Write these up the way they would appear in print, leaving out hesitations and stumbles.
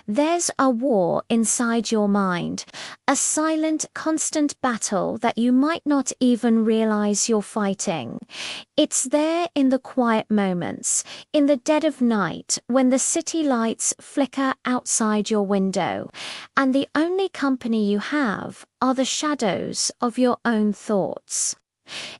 There's a war inside your mind, a silent, constant battle that you might not even realize you're fighting. It's there in the quiet moments, in the dead of night, when the city lights flicker outside your window, and the only company you have are the shadows of your own thoughts.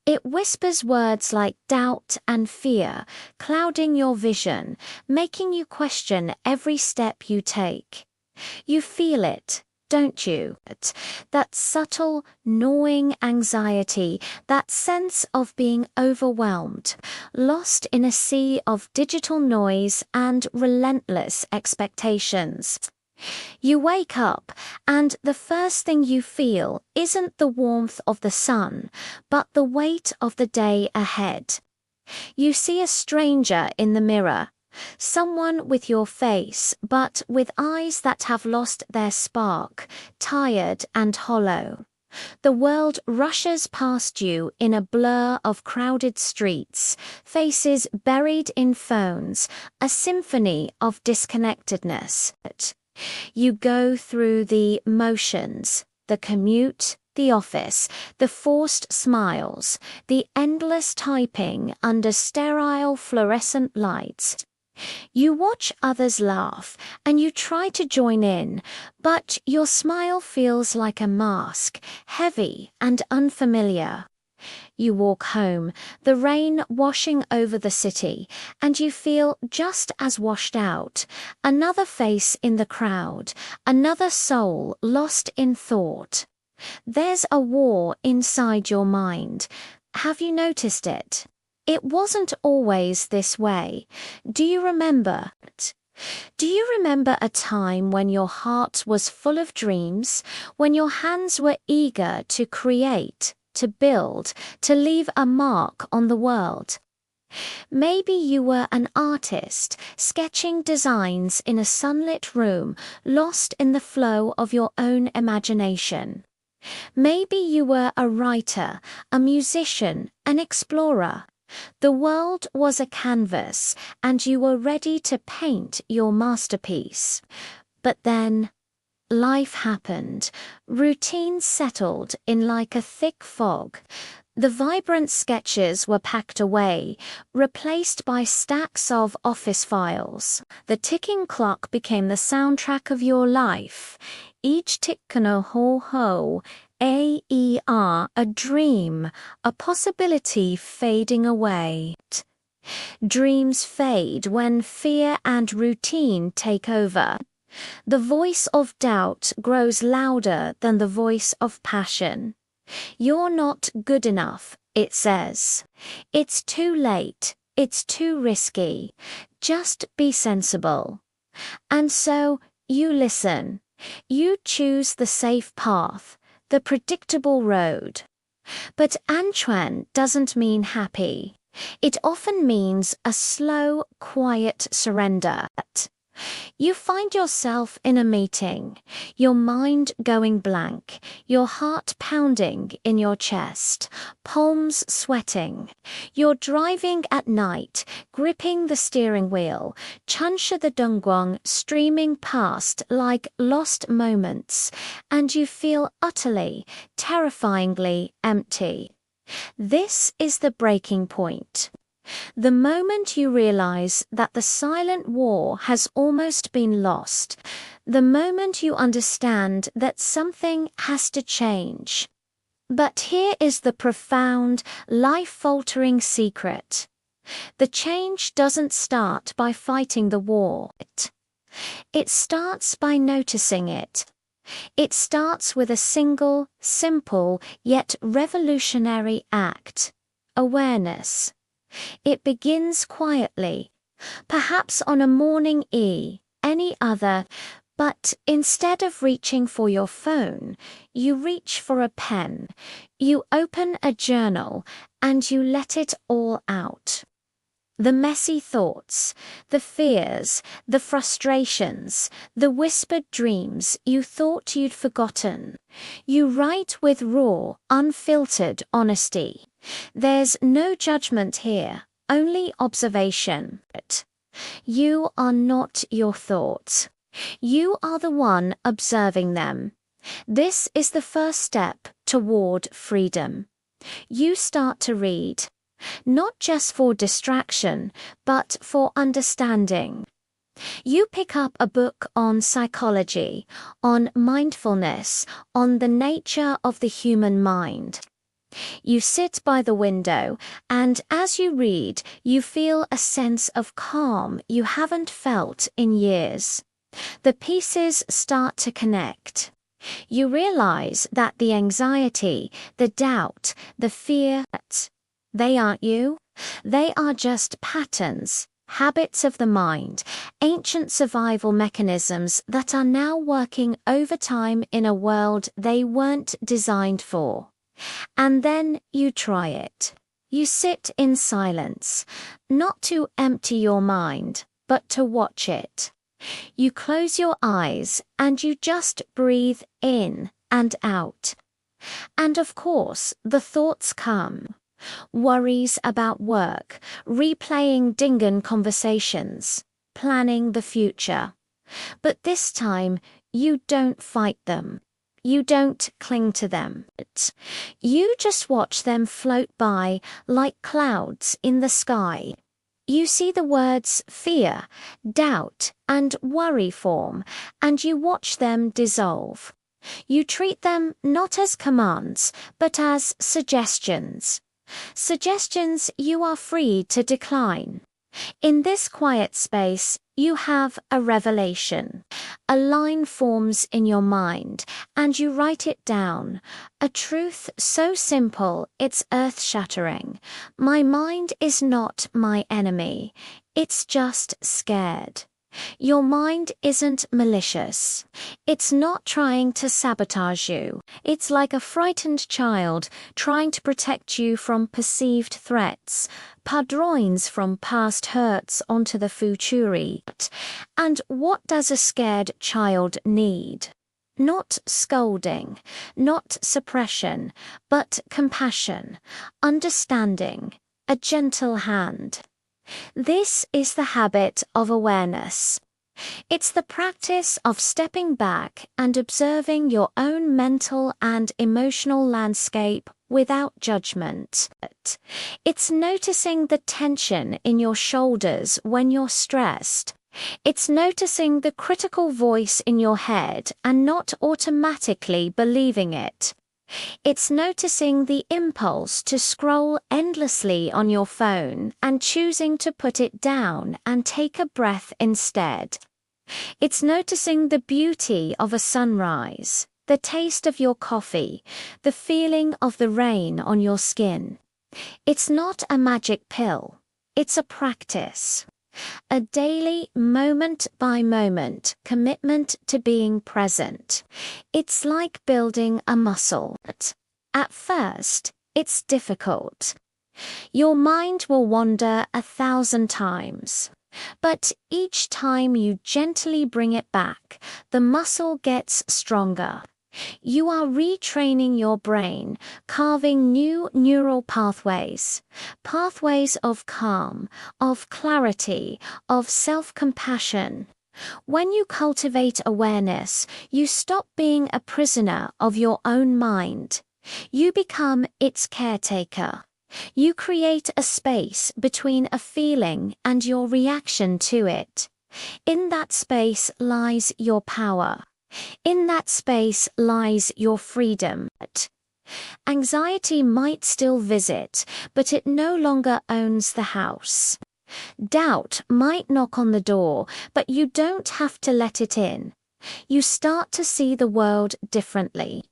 It whispers words like doubt and fear, clouding your vision, making you question every step you take. You feel it, don't you? That subtle, gnawing anxiety, that sense of being overwhelmed, lost in a sea of digital noise and relentless expectations. You wake up, and the first thing you feel isn't the warmth of the sun, but the weight of the day ahead. You see a stranger in the mirror, someone with your face, but with eyes that have lost their spark, tired and hollow. The world rushes past you in a blur of crowded streets, faces buried in phones, a symphony of disconnectedness. You go through the motions, the commute, the office, the forced smiles, the endless typing under sterile fluorescent lights. You watch others laugh and you try to join in, but your smile feels like a mask, heavy and unfamiliar. You walk home, the rain washing over the city, and you feel just as washed out. Another face in the crowd, another soul lost in thought. There's a war inside your mind. Have you noticed it? It wasn't always this way. Do you remember? Do you remember a time when your heart was full of dreams, when your hands were eager to create, to build, to leave a mark on the world? Maybe you were an artist, sketching designs in a sunlit room, lost in the flow of your own imagination. Maybe you were a writer, a musician, an explorer. The world was a canvas, and you were ready to paint your masterpiece. But then life happened. Routine settled in like a thick fog. The vibrant sketches were packed away, replaced by stacks of office files. The ticking clock became the soundtrack of your life. Each tick no ho ho, A-E-R, a dream, a possibility fading away. Dreams fade when fear and routine take over. The voice of doubt grows louder than the voice of passion. You're not good enough, it says. It's too late. It's too risky. Just be sensible. And so you listen. You choose the safe path, the predictable road. But Antoine doesn't mean happy. It often means a slow, quiet surrender. You find yourself in a meeting, your mind going blank, your heart pounding in your chest, palms sweating. You're driving at night, gripping the steering wheel, Chansha the Dongguang streaming past like lost moments, and you feel utterly, terrifyingly empty. This is the breaking point. The moment you realize that the silent war has almost been lost, the moment you understand that something has to change. But here is the profound, life-altering secret. The change doesn't start by fighting the war. It starts by noticing it. It starts with a single, simple, yet revolutionary act: awareness. It begins quietly, perhaps on a morning any other, but instead of reaching for your phone, you reach for a pen, you open a journal, and you let it all out. The messy thoughts, the fears, the frustrations, the whispered dreams you thought you'd forgotten. You write with raw, unfiltered honesty. There's no judgment here, only observation. You are not your thoughts. You are the one observing them. This is the first step toward freedom. You start to read, not just for distraction, but for understanding. You pick up a book on psychology, on mindfulness, on the nature of the human mind. You sit by the window, and as you read, you feel a sense of calm you haven't felt in years. The pieces start to connect. You realize that the anxiety, the doubt, the fear, they aren't you. They are just patterns, habits of the mind, ancient survival mechanisms that are now working overtime in a world they weren't designed for. And then you try it. You sit in silence, not to empty your mind, but to watch it. You close your eyes and you just breathe in and out. And of course, the thoughts come. Worries about work, replaying Dingen conversations, planning the future. But this time, you don't fight them. You don't cling to them. You just watch them float by like clouds in the sky. You see the words fear, doubt, and worry form, and you watch them dissolve. You treat them not as commands, but as suggestions. Suggestions you are free to decline. In this quiet space, you have a revelation. A line forms in your mind, and you write it down. A truth so simple it's earth-shattering. My mind is not my enemy. It's just scared. Your mind isn't malicious. It's not trying to sabotage you. It's like a frightened child trying to protect you from perceived threats, padroins from past hurts onto the futuri. And what does a scared child need? Not scolding, not suppression, but compassion, understanding, a gentle hand. This is the habit of awareness. It's the practice of stepping back and observing your own mental and emotional landscape without judgment. It's noticing the tension in your shoulders when you're stressed. It's noticing the critical voice in your head and not automatically believing it. It's noticing the impulse to scroll endlessly on your phone and choosing to put it down and take a breath instead. It's noticing the beauty of a sunrise, the taste of your coffee, the feeling of the rain on your skin. It's not a magic pill. It's a practice. A daily, moment-by-moment commitment to being present. It's like building a muscle. At first, it's difficult. Your mind will wander 1,000 times. But each time you gently bring it back, the muscle gets stronger. You are retraining your brain, carving new neural pathways. Pathways of calm, of clarity, of self-compassion. When you cultivate awareness, you stop being a prisoner of your own mind. You become its caretaker. You create a space between a feeling and your reaction to it. In that space lies your power. In that space lies your freedom. Anxiety might still visit, but it no longer owns the house. Doubt might knock on the door, but you don't have to let it in. You start to see the world differently.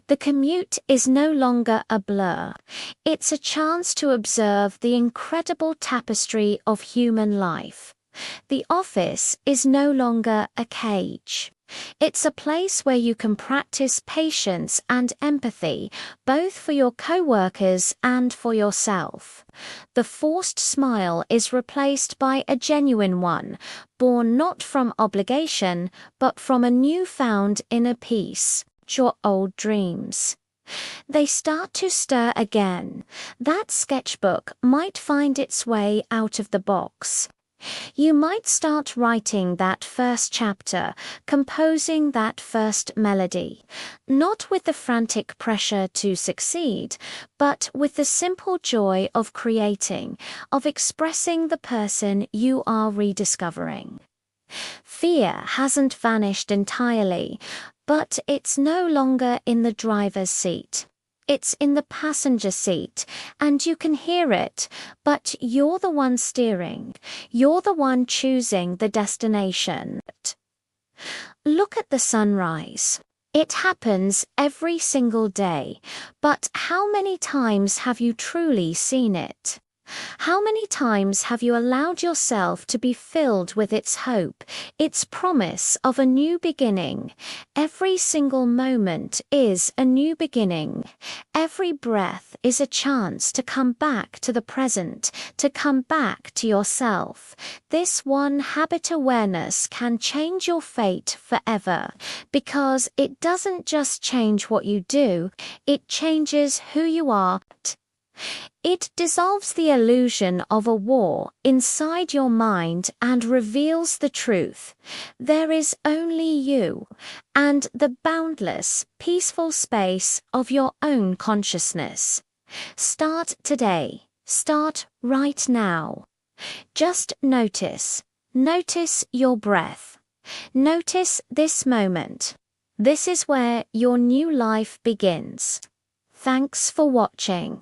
The commute is no longer a blur. It's a chance to observe the incredible tapestry of human life. The office is no longer a cage. It's a place where you can practice patience and empathy, both for your co-workers and for yourself. The forced smile is replaced by a genuine one, born not from obligation, but from a newfound inner peace. Your old dreams. They start to stir again. That sketchbook might find its way out of the box. You might start writing that first chapter, composing that first melody, not with the frantic pressure to succeed, but with the simple joy of creating, of expressing the person you are rediscovering. Fear hasn't vanished entirely, but it's no longer in the driver's seat. It's in the passenger seat, and you can hear it, but you're the one steering. You're the one choosing the destination. Look at the sunrise. It happens every single day, but how many times have you truly seen it? How many times have you allowed yourself to be filled with its hope, its promise of a new beginning? Every single moment is a new beginning. Every breath is a chance to come back to the present, to come back to yourself. This one habit awareness can change your fate forever, because it doesn't just change what you do, it changes who you are. It dissolves the illusion of a war inside your mind and reveals the truth. There is only you and the boundless, peaceful space of your own consciousness. Start today. Start right now. Just notice. Notice your breath. Notice this moment. This is where your new life begins. Thanks for watching.